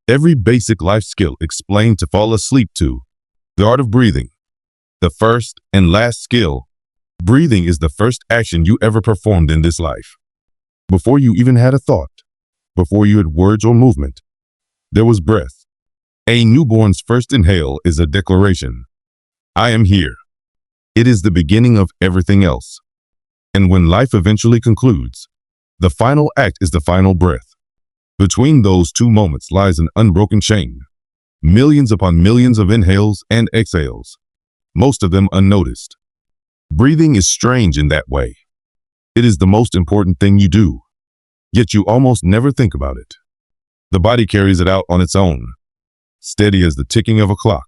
Every basic life skill explained to fall asleep to. The art of breathing. The first and last skill. Breathing is the first action you ever performed in this life. Before you even had a thought, before you had words or movement, there was breath. A newborn's first inhale is a declaration. I am here. It is the beginning of everything else. And when life eventually concludes, the final act is the final breath. Between those two moments lies an unbroken chain. Millions upon millions of inhales and exhales, most of them unnoticed. Breathing is strange in that way. It is the most important thing you do, yet you almost never think about it. The body carries it out on its own, steady as the ticking of a clock,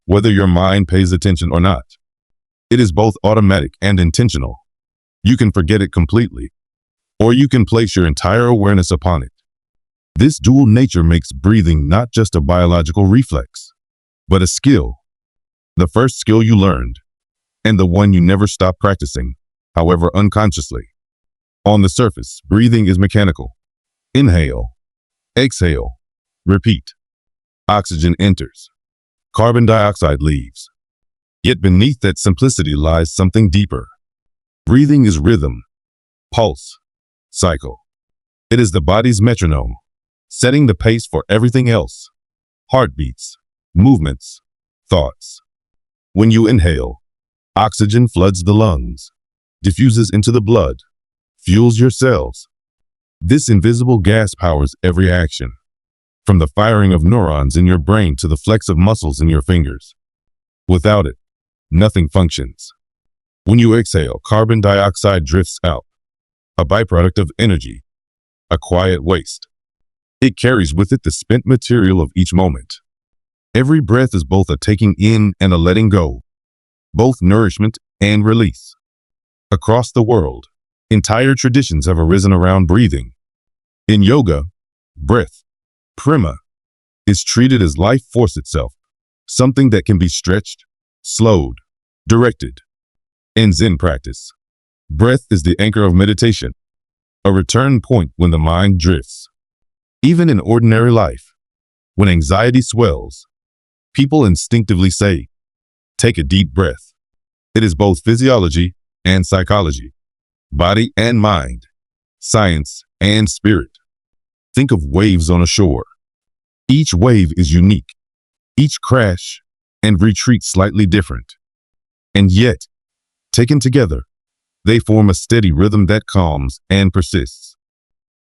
whether your mind pays attention or not. It is both automatic and intentional. You can forget it completely, or you can place your entire awareness upon it. This dual nature makes breathing not just a biological reflex, but a skill. The first skill you learned, and the one you never stop practicing, however unconsciously. On the surface, breathing is mechanical. Inhale, exhale, repeat. Oxygen enters. Carbon dioxide leaves. Yet beneath that simplicity lies something deeper. Breathing is rhythm, pulse, cycle. It is the body's metronome, setting the pace for everything else. Heartbeats, movements, thoughts. When you inhale, oxygen floods the lungs, diffuses into the blood, fuels your cells. This invisible gas powers every action, from the firing of neurons in your brain to the flex of muscles in your fingers. Without it, nothing functions. When you exhale, carbon dioxide drifts out, a byproduct of energy, a quiet waste. It carries with it the spent material of each moment. Every breath is both a taking in and a letting go, both nourishment and release. Across the world, entire traditions have arisen around breathing. In yoga, breath, prima, is treated as life force itself, something that can be stretched, slowed, directed. In Zen practice, breath is the anchor of meditation, a return point when the mind drifts. Even in ordinary life, when anxiety swells, people instinctively say, take a deep breath. It is both physiology and psychology, body and mind, science and spirit. Think of waves on a shore. Each wave is unique, each crash and retreat slightly different. And yet, taken together, they form a steady rhythm that calms and persists.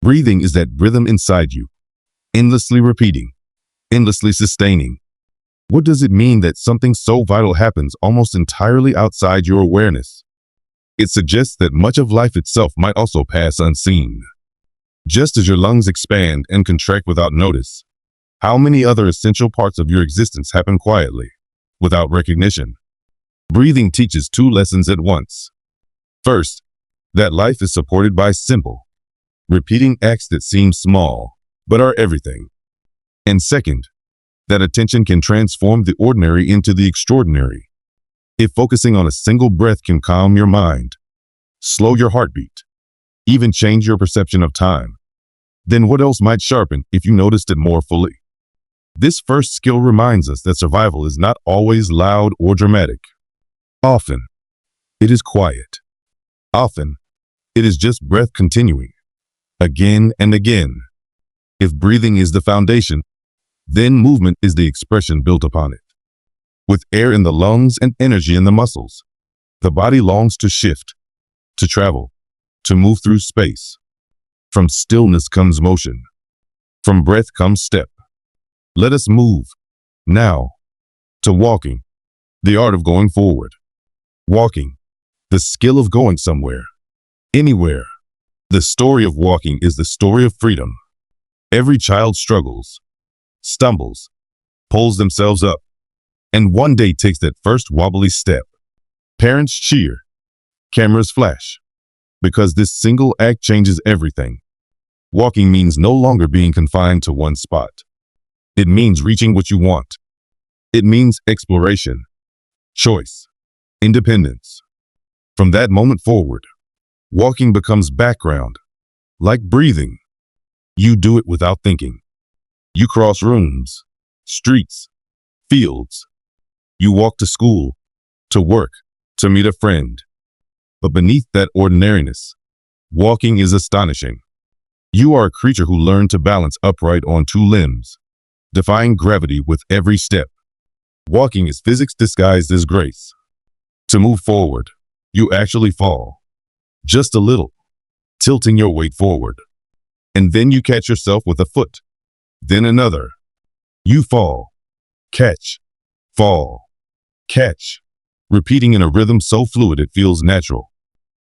Breathing is that rhythm inside you, endlessly repeating, endlessly sustaining. What does it mean that something so vital happens almost entirely outside your awareness? It suggests that much of life itself might also pass unseen. Just as your lungs expand and contract without notice, how many other essential parts of your existence happen quietly, without recognition? Breathing teaches two lessons at once. First, that life is supported by simple, repeating acts that seem small, but are everything. And second, that attention can transform the ordinary into the extraordinary. If focusing on a single breath can calm your mind, slow your heartbeat, even change your perception of time, then what else might sharpen if you noticed it more fully? This first skill reminds us that survival is not always loud or dramatic. Often, it is quiet. Often, it is just breath continuing, again and again. If breathing is the foundation, then movement is the expression built upon it. With air in the lungs and energy in the muscles, the body longs to shift, to travel, to move through space. From stillness comes motion. From breath comes step. Let us move, now, to walking, the art of going forward. Walking, the skill of going somewhere, anywhere. The story of walking is the story of freedom. Every child struggles, stumbles, pulls themselves up, and one day takes that first wobbly step. Parents cheer, cameras flash, because this single act changes everything. Walking means no longer being confined to one spot. It means reaching what you want. It means exploration, choice, independence. From that moment forward, walking becomes background, like breathing. You do it without thinking. You cross rooms, streets, fields. You walk to school, to work, to meet a friend. But beneath that ordinariness, walking is astonishing. You are a creature who learned to balance upright on two limbs, defying gravity with every step. Walking is physics disguised as grace. To move forward, you actually fall. Just a little, tilting your weight forward. And then you catch yourself with a foot. Then another. You fall, catch, fall, catch, repeating in a rhythm so fluid it feels natural.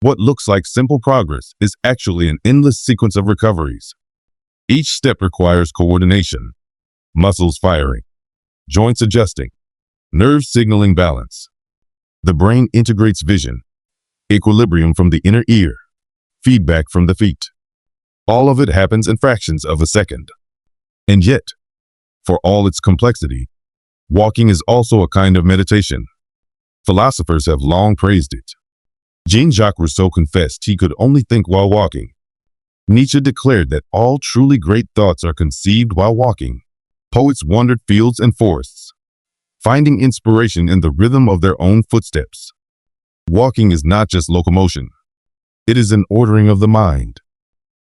What looks like simple progress is actually an endless sequence of recoveries. Each step requires coordination, muscles firing, joints adjusting, nerves signaling balance. The brain integrates vision, equilibrium from the inner ear, feedback from the feet. All of it happens in fractions of a second. And yet, for all its complexity, walking is also a kind of meditation. Philosophers have long praised it. Jean-Jacques Rousseau confessed he could only think while walking. Nietzsche declared that all truly great thoughts are conceived while walking. Poets wandered fields and forests, finding inspiration in the rhythm of their own footsteps. Walking is not just locomotion. It is an ordering of the mind.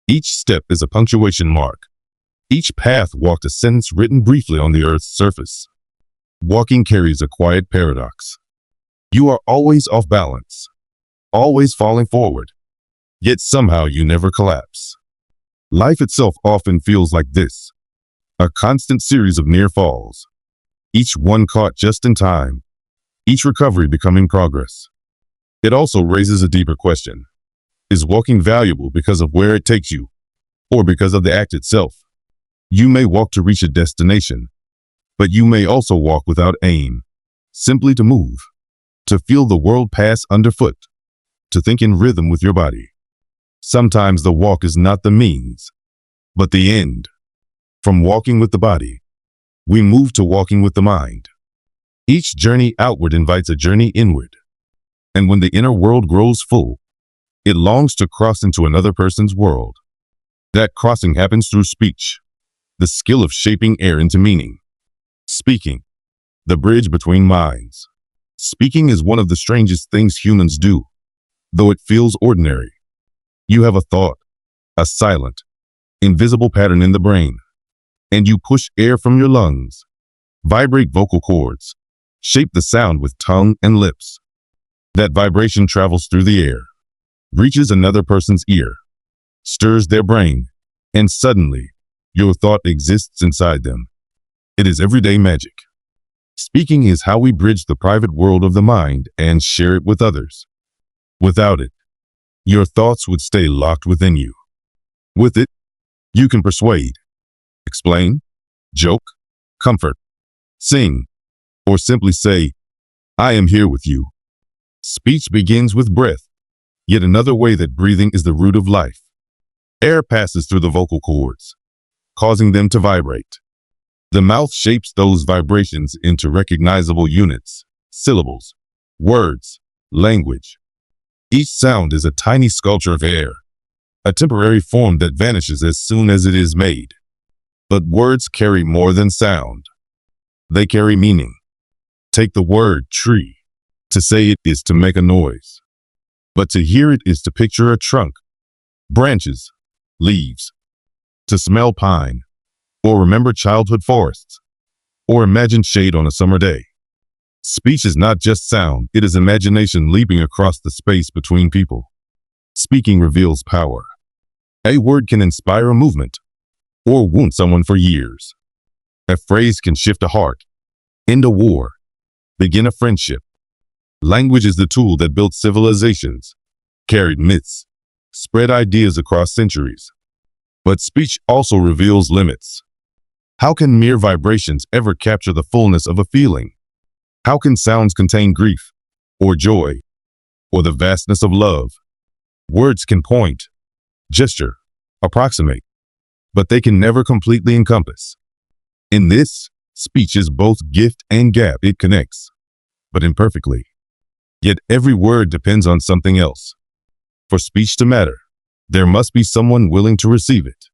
Each step is a punctuation mark. Each path walked a sentence written briefly on the earth's surface. Walking carries a quiet paradox. You are always off balance, always falling forward, yet somehow you never collapse. Life itself often feels like this, a constant series of near falls, each one caught just in time, each recovery becoming progress. It also raises a deeper question. Is walking valuable because of where it takes you, or because of the act itself? You may walk to reach a destination, but you may also walk without aim, simply to move, to feel the world pass underfoot, to think in rhythm with your body. Sometimes the walk is not the means, but the end. From walking with the body, we move to walking with the mind. Each journey outward invites a journey inward. And when the inner world grows full, it longs to cross into another person's world. That crossing happens through speech, the skill of shaping air into meaning. Speaking, the bridge between minds. Speaking is one of the strangest things humans do, though it feels ordinary. You have a thought, a silent, invisible pattern in the brain, and you push air from your lungs, vibrate vocal cords, shape the sound with tongue and lips. That vibration travels through the air, reaches another person's ear, stirs their brain, and suddenly, your thought exists inside them. It is everyday magic. Speaking is how we bridge the private world of the mind and share it with others. Without it, your thoughts would stay locked within you. With it, you can persuade, explain, joke, comfort, sing, or simply say, I am here with you. Speech begins with breath, yet another way that breathing is the root of life. Air passes through the vocal cords, causing them to vibrate. The mouth shapes those vibrations into recognizable units, syllables, words, language. Each sound is a tiny sculpture of air, a temporary form that vanishes as soon as it is made. But words carry more than sound. They carry meaning. Take the word tree. To say it is to make a noise. But to hear it is to picture a trunk, branches, leaves. To smell pine, or remember childhood forests, or imagine shade on a summer day. Speech is not just sound, it is imagination leaping across the space between people. Speaking reveals power. A word can inspire a movement, or wound someone for years. A phrase can shift a heart, end a war, begin a friendship. Language is the tool that built civilizations, carried myths, spread ideas across centuries. But speech also reveals limits. How can mere vibrations ever capture the fullness of a feeling? How can sounds contain grief, or joy, or the vastness of love? Words can point, gesture, approximate, but they can never completely encompass. In this, speech is both gift and gap. It connects, but imperfectly. Yet every word depends on something else. For speech to matter, there must be someone willing to receive it.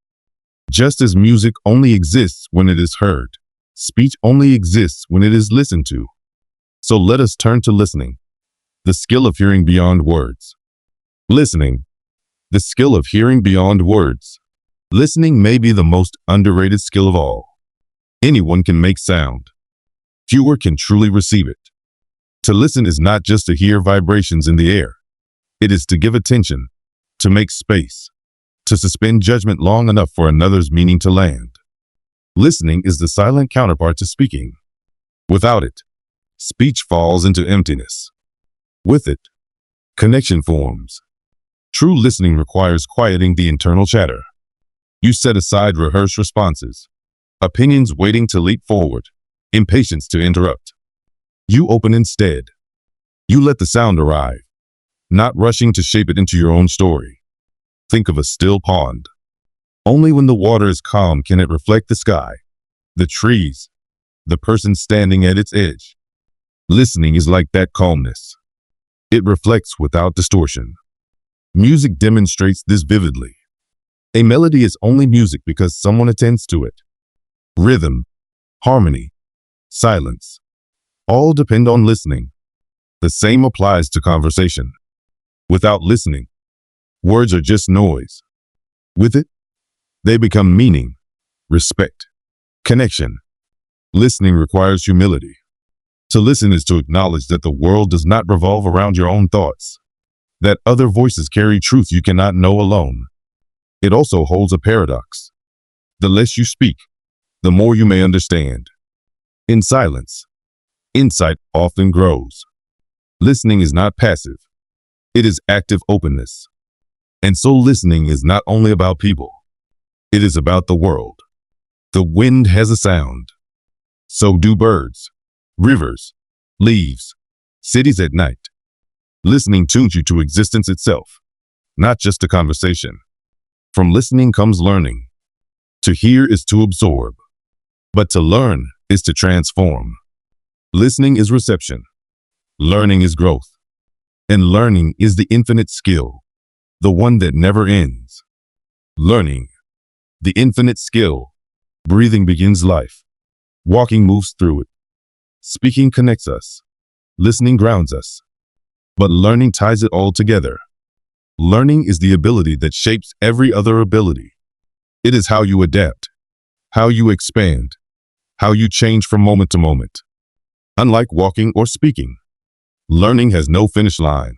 Just as music only exists when it is heard, speech only exists when it is listened to. So let us turn to listening, the skill of hearing beyond words. Listening, the skill of hearing beyond words. Listening may be the most underrated skill of all. Anyone can make sound. Fewer can truly receive it. To listen is not just to hear vibrations in the air. It is to give attention, to make space, to suspend judgment long enough for another's meaning to land. Listening is the silent counterpart to speaking. Without it, speech falls into emptiness. With it, connection forms. True listening requires quieting the internal chatter. You set aside rehearsed responses, opinions waiting to leap forward, impatience to interrupt. You open instead. You let the sound arrive, not rushing to shape it into your own story. Think of a still pond. Only when the water is calm can it reflect the sky, the trees, the person standing at its edge. Listening is like that calmness. It reflects without distortion. Music demonstrates this vividly. A melody is only music because someone attends to it. Rhythm, harmony, silence, all depend on listening. The same applies to conversation. Without listening, words are just noise. With it, they become meaning, respect, connection. Listening requires humility. To listen is to acknowledge that the world does not revolve around your own thoughts, that other voices carry truth you cannot know alone. It also holds a paradox. The less you speak, the more you may understand. In silence, insight often grows. Listening is not passive. It is active openness. And so listening is not only about people. It is about the world. The wind has a sound. So do birds, rivers, leaves, cities at night. Listening tunes you to existence itself, not just a conversation. From listening comes learning. To hear is to absorb, but to learn is to transform. Listening is reception. Learning is growth. And learning is the infinite skill, the one that never ends. Learning, the infinite skill. Breathing begins life. Walking moves through it. Speaking connects us. Listening grounds us. But learning ties it all together. Learning is the ability that shapes every other ability. It is how you adapt, how you expand, how you change from moment to moment. Unlike walking or speaking, learning has no finish line.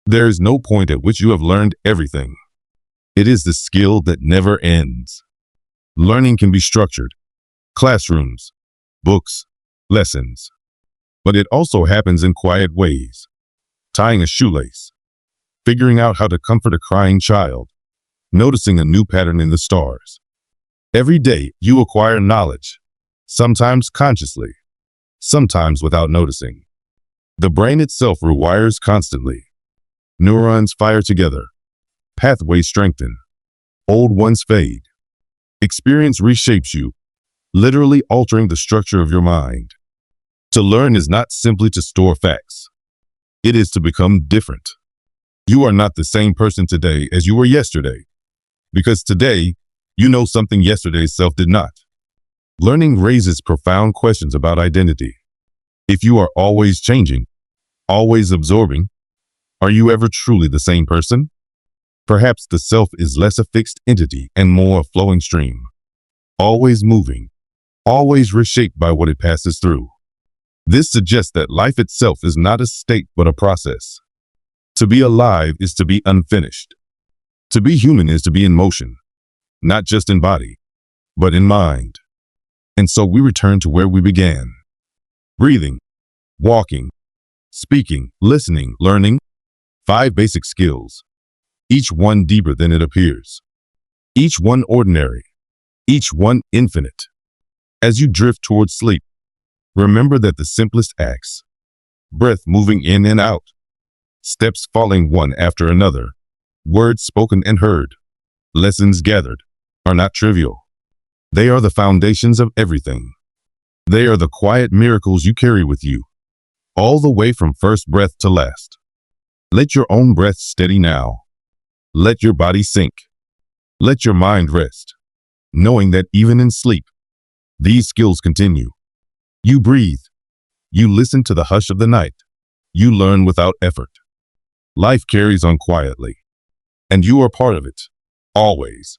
There is no point at which you have learned everything. It is the skill that never ends. Learning can be structured, classrooms, books, lessons. But it also happens in quiet ways. Tying a shoelace, figuring out how to comfort a crying child, noticing a new pattern in the stars. Every day you acquire knowledge, sometimes consciously, sometimes without noticing. The brain itself rewires constantly. Neurons fire together. Pathways strengthen. Old ones fade. Experience reshapes you, literally altering the structure of your mind. To learn is not simply to store facts. It is to become different. You are not the same person today as you were yesterday, because today you know something yesterday's self did not. Learning raises profound questions about identity. If you are always changing, always absorbing, are you ever truly the same person? Perhaps the self is less a fixed entity and more a flowing stream, always moving, always reshaped by what it passes through. This suggests that life itself is not a state but a process. To be alive is to be unfinished. To be human is to be in motion, not just in body, but in mind. And so we return to where we began. Breathing, walking, speaking, listening, learning. 5 basic skills, each one deeper than it appears. Each one ordinary, each one infinite. As you drift towards sleep, remember that the simplest acts, breath moving in and out, steps falling one after another, words spoken and heard, lessons gathered, are not trivial. They are the foundations of everything. They are the quiet miracles you carry with you, all the way from first breath to last. Let your own breath steady now. Let your body sink. Let your mind rest. knowing that even in sleep, these skills continue. You breathe. You listen to the hush of the night. You learn without effort. Life carries on quietly, and you are part of it, always.